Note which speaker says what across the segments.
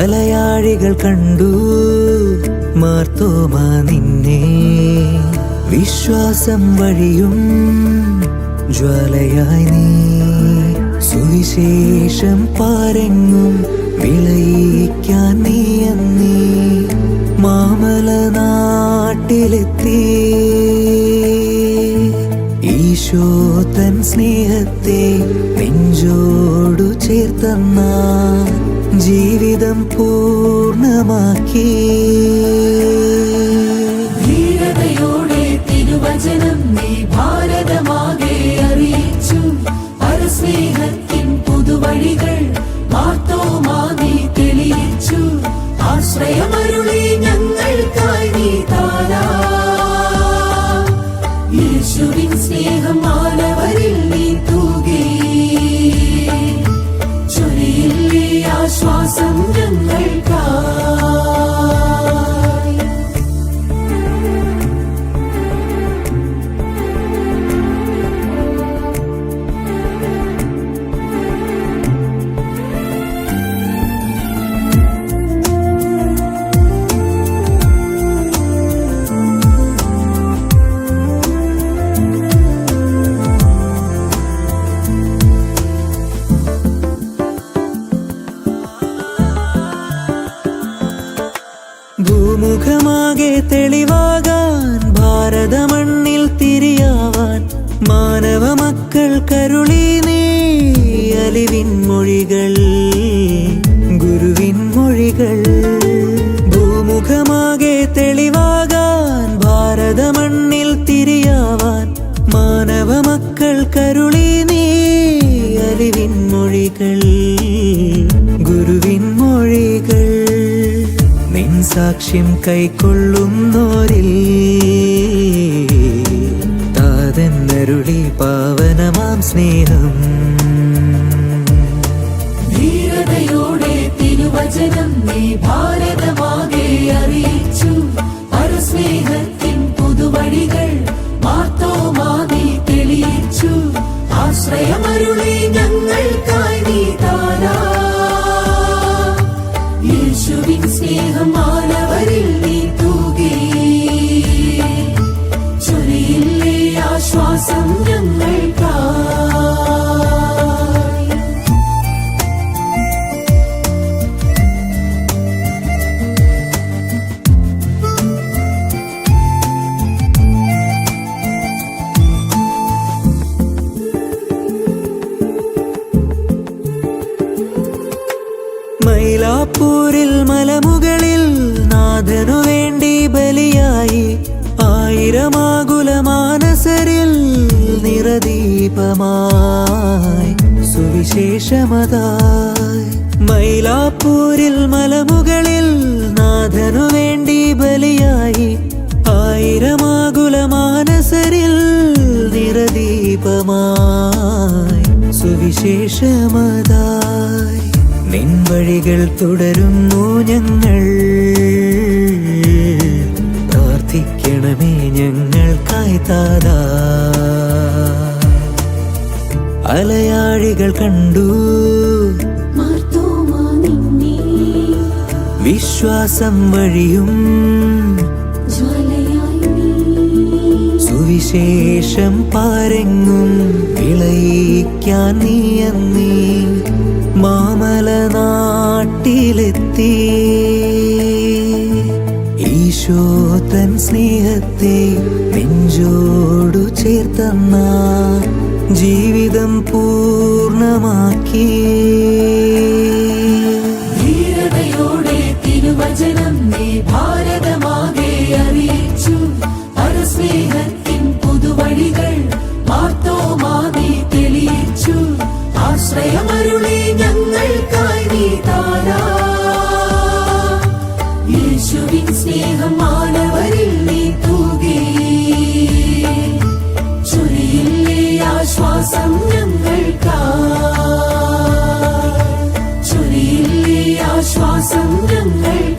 Speaker 1: അലയാഴികൾ കണ്ടു മാർത്തോമാ നിന്നെ, വിശ്വാസം വഴിയും ജ്വാലയായി നീ, സുവിശേഷം പാരെങ്ങും വിളയിക്കാൻ നീ എന്നീ മാമല നാട്ടിലെത്തി. ഈശോ തൻ സ്നേഹത്തെ നെഞ്ചോടു ചേർത്തന്ന ജീവിതം പൂർണ്ണമാക്കി.
Speaker 2: ധീരതയോടെ തിരുവചനം നീ ഭാരതമാകെ അറിയിച്ചു, പരസ്നേഹത്തിൻ പുതുവഴികൾ മാർത്തോമാ നീ തെളിയിച്ചു. ആശ്രയമരുളി ഞങ്ങൾക്കായി നീ താരാ, യേശുവിൻ സ്നേഹം മാനവരിൽ നീ തൂകി, ചൊരിയില്ലേ ആശ്വാസം ഞങ്ങൾക്കായി.
Speaker 1: ഭൂമുഖമാകെ തെളിവാകാൻ, ഭാരതമണ്ണിൽ തിരിയാവാൻ, മാനവ മക്കൾ കരുളി നീ അലിവിൻ മൊഴികൾ, ഗുരുവിൻ മൊഴികൾ. ഭൂമുഖമാകെ തെളിവാകാൻ, ഭാരതമണ്ണിൽ തിരിയാവാൻ, മാനവ മക്കൾ കരുളി നീ അലിവിൻ മൊഴികൾ, ഗുരുവിൻ മൊഴികൾ. നിൻ സാക്ഷ്യം കൈക്കൊള്ളുന്നോരിൽ താതന്നരുളി പാവനമാം സ്നേഹം.
Speaker 2: ധീരതയോടെ തിരുവചനം നീ ഭാരതമാകെ അറിയിച്ചു, പരസ്നേഹത്തിൻ പുതുവഴികൾ മാർത്തോമാ നീ തെളിയിച്ചു. ആശ്രയമരുളി ഞങ്ങൾക്കായി നീ താരാ, യേശുവിൻ സ്നേഹം മാനവരിൽ നീ തൂകി, ചൊരിയില്ലേ ആശ്വാസം ഞങ്ങൾക്കായി.
Speaker 1: മൈലാപ്പൂരിൽ മലമുകളിൽ നാഥനു വേണ്ടി ബലിയായി, ആയിരമാകുല മാനസരിൽ നിറദീപമായി സുവിശേഷമതായി. മൈലാപ്പൂരിൽ മലമുകളിൽ നാഥനു വേണ്ടി ബലിയായി, ആയിരമാകുല മാനസരിൽ നിറദീപമായി സുവിശേഷമതായി. നിൻ വഴികൾ തുടരുന്നു ഞങ്ങൾ, പ്രാർത്ഥിക്കണമേ ഞങ്ങൾക്കായി താതാ. അലയാഴികൾ കണ്ടു
Speaker 2: മാർത്തോമാ നിന്നെ,
Speaker 1: വിശ്വാസം വഴിയും
Speaker 2: ജ്വാലയായി നീ,
Speaker 1: സുവിശേഷം പാരെങ്ങും വിളയിക്കാൻ നീ എന്നീ മാമല നാട്ടിലെത്തി. ഈശോ തൻ സ്നേഹത്തെ നെഞ്ചോടു ചേർത്തന്ന ജീവിതം പൂർണ്ണമാക്കി.
Speaker 2: ധീരതയോടെ തിരുവചനം നീ ഭാരതമാകെ അറിയിച്ചു, പരസ്നേഹത്തിൻ പുതുവഴികൾ മാർത്തോമാ നീ തെളിയിച്ചു. ആശ്രയമരുളി ഞങ്ങൾക്കായി നീ താരാ, യേശുവിൻ സ്നേഹം മാനവരിൽ നീ തൂകി, ചൊരിയില്ലേ ആശ്വാസം ഞങ്ങൾക്കായി, ചൊരിയില്ലേ ആശ്വാസം ഞങ്ങൾക്കായി.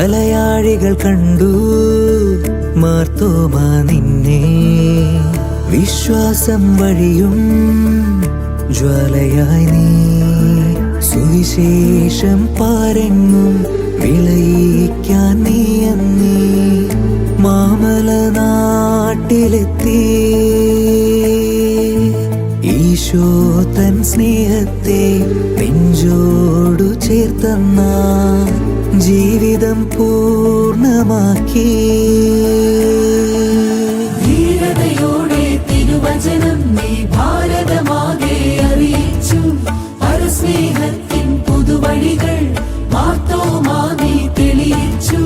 Speaker 1: അലയാഴികൾ കണ്ടു മാർത്തോമാ നിന്നെ, വിശ്വാസം വഴിയും ജ്വാലയായി നീ, സുവിശേഷം പാരെങ്ങും വിളയിക്കാൻ നീ അന്നീ മാമല നാട്ടിലെത്തി. ഈശോ തൻ സ്നേഹത്തെ നെഞ്ചോടു ചേർത്തന്ന ജീവിതം പൂർണ്ണമാക്കി.
Speaker 2: ധീരതയോടെ തിരുവചനം നീ ഭാരതമാകെ അറിയിച്ചു. പരസ്നേഹത്തിൻ പുതുവഴികൾ മാർത്തോമാ നീ തെളിയിച്ചു.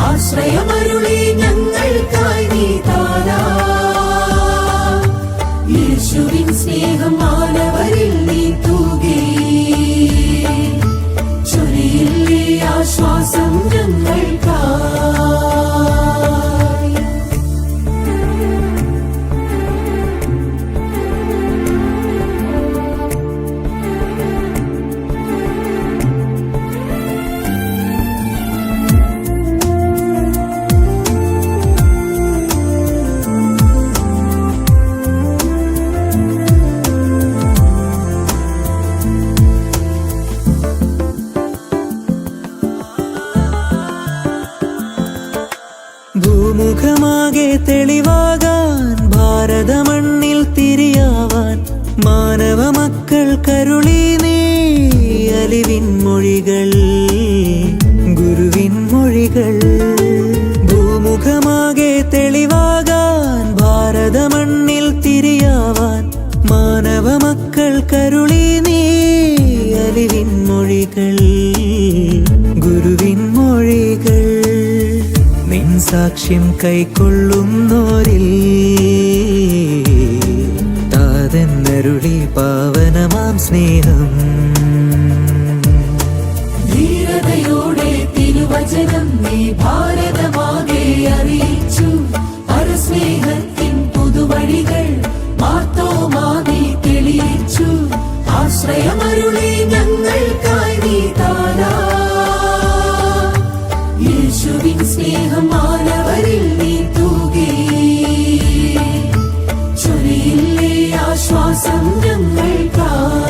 Speaker 2: ആശ്രയമരുളി ഞങ്ങൾക്കായി നീ താരാ. യേശുവിൻ സ്നേഹം മാനവരിൽ നീ തൂകി. ചൊരിയില്ലേ ആശ്വാസം ഞങ്ങൾക്കായി.
Speaker 1: ഭൂമുഖമാകെ തെളിവാകാൻ, ഭാരതമണ്ണിൽ തിരിയാവാൻ, മാനവ മക്കൾ കരുളി നീ അലിവിൻ മൊഴികൾ, ഗുരുവിൻ മൊഴികൾ. ഭൂമുഖമാകെ തെളിവാകാൻ, ഭാരതമണ്ണിൽ തിരിയാവാൻ, മാനവ മക്കൾ കരുളി നീ അലിവിൻ മൊഴികൾ, ഗുരുവിൻ മൊഴികൾ. നിൻ സാക്ഷ്യം കൈക്കൊള്ളുന്നോരിൽ താതന്നരുളി പാവനമാം സ്നേഹം.
Speaker 2: ധീരതയോടെ തിരുവചനം നീ ഭാരതമാകെ അറിയിച്ചു. പരസ്നേഹത്തിൻ പുതുവഴികൾ മാർത്തോമാ നീ തെളിയിച്ചു. ആശ്രയമരുളി ഞങ്ങൾക്കായി നീ താരാ. യേശുവിൻ സ്നേഹം മാനവരിൽ നീ തൂകി. ചൊരിയില്ലേ ആശ്വാസം ഞങ്ങൾക്കായി.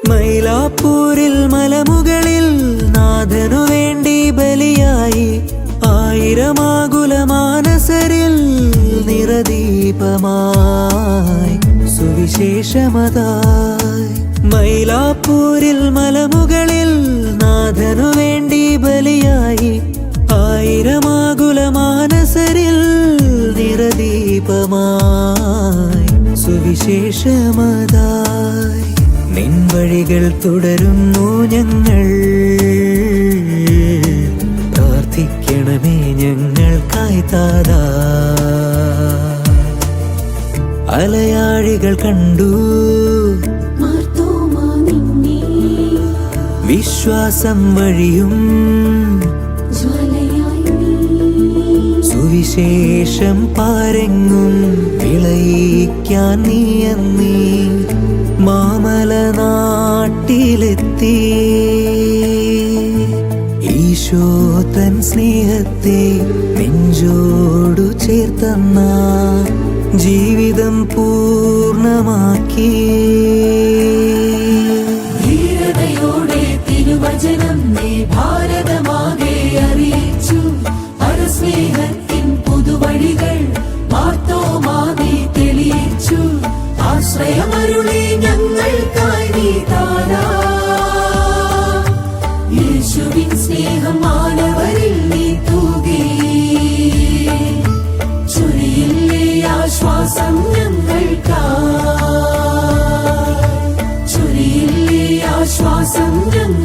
Speaker 1: മൈലാപ്പൂരിൽ മലമുകളിൽ നാഥനു വേണ്ടി ബലിയായി, ആയിരമാകുല മാനസരിൽ നിറദീപമായി സുവിശേഷമതായി. മൈലാപ്പൂരിൽ മലമുകളിൽ നാഥനു വേണ്ടി ബലിയായി, ആയിരമാകുല മാനസരിൽ നിറദീപമായി സുവിശേഷമതായി. നിൻ വഴികൾ തുടരുന്നു ഞങ്ങൾ, പ്രാർത്ഥിക്കണമേ ഞങ്ങൾക്കായി താതാ. അലയാഴികൾ കണ്ടു
Speaker 2: മാർത്തോമാ നിന്നെ,
Speaker 1: വിശ്വാസം വഴിയും
Speaker 2: ജ്വാലയായി നീ,
Speaker 1: സുവിശേഷം പാരെങ്ങും വിളയിക്കാൻ നീ അന്നീ മാമല നാട്ടിലെത്തി. ഈശോ തൻ സ്നേഹത്തെ നെഞ്ചോടു ചേർത്തന്ന ജീവിതം പൂർണ്ണമാക്കി.
Speaker 2: ധീരതയോടെ തിരുവചനം നീ ഭാരതമാകെ അറിയിച്ചു. പരസ്നേഹത്തിൻ പുതുവഴികൾ മാർത്തോമാ നീ തെളിയിച്ചു. ആശ്രയമരുളി ഞങ്ങൾക്കായി നീ താരാ. യേശുവിൻ സ്നേഹം മാനവരിൽ നീ തൂകി. ചൊരിയില്ലേ ആശ്വാസം ഞങ്ങൾക്കായി. ചൊരിയില്ലേ ആശ്വാസം ഞങ്ങൾ